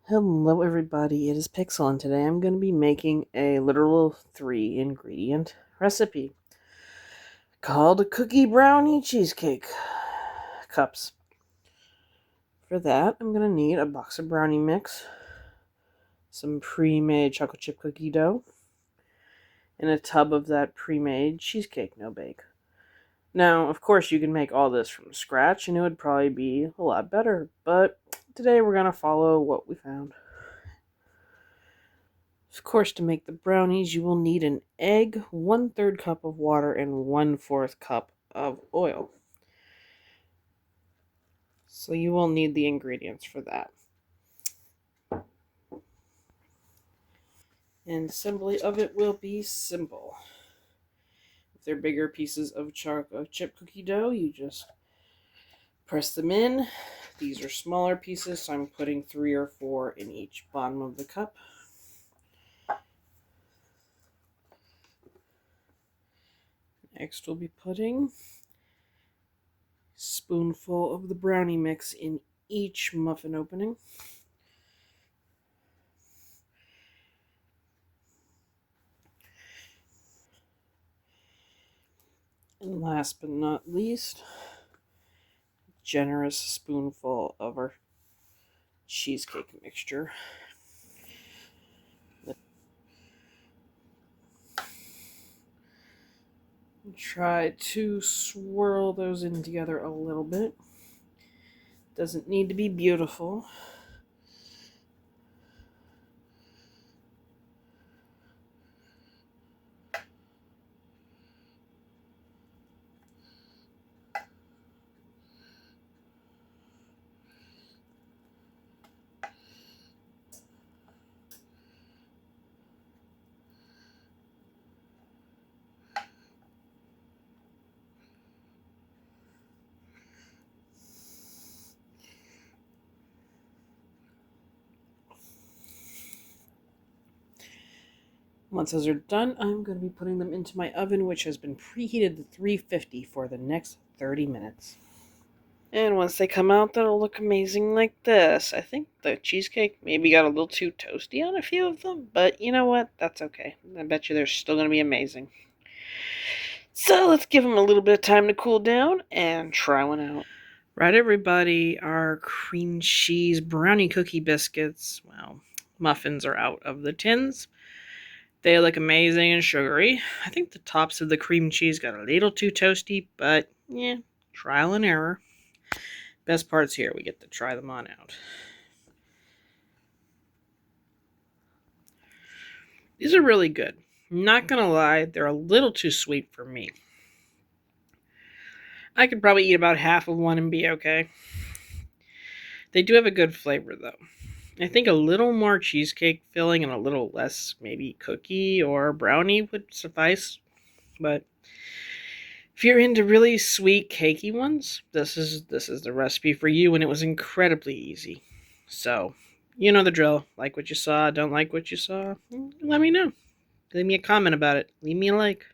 Hello everybody, it is Pixel, and today I'm going to be making a literal 3-ingredient recipe called Cookie Brownie Cheesecake Cups. For that, I'm going to need a box of brownie mix, some pre-made chocolate chip cookie dough, and a tub of that pre-made cheesecake no bake. Now, of course, you can make all this from scratch and it would probably be a lot better, but today we're going to follow what we found. Of course, to make the brownies, you will need an egg, 1/3 cup of water, and 1/4 cup of oil. So you will need the ingredients for that. And assembly of it will be simple. If they're bigger pieces of chocolate chip cookie dough, you just press them in. These are smaller pieces, so I'm putting 3 or 4 in each bottom of the cup. Next, we'll be putting a spoonful of the brownie mix in each muffin opening. And last but not least, a generous spoonful of our cheesecake mixture. Try to swirl those in together a little bit. Doesn't need to be beautiful. Once those are done, I'm going to be putting them into my oven, which has been preheated to 350 for the next 30 minutes. And once they come out, they'll look amazing like this. I think the cheesecake maybe got a little too toasty on a few of them, but you know what? That's okay. I bet you they're still going to be amazing. So let's give them a little bit of time to cool down and try one out. Right, everybody, our cream cheese brownie cookie biscuits, well, muffins are out of the tins. They look amazing and sugary. I think the tops of the cream cheese got a little too toasty, but yeah, trial and error. Best part's here. We get to try them on out. These are really good. Not gonna lie, they're a little too sweet for me. I could probably eat about half of one and be okay. They do have a good flavor, though. I think a little more cheesecake filling and a little less maybe cookie or brownie would suffice. But if you're into really sweet, cakey ones, this is the recipe for you, and it was incredibly easy. So, you know the drill. Like what you saw, don't like what you saw, let me know. Leave me a comment about it. Leave me a like.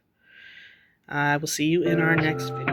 I will see you in our next video.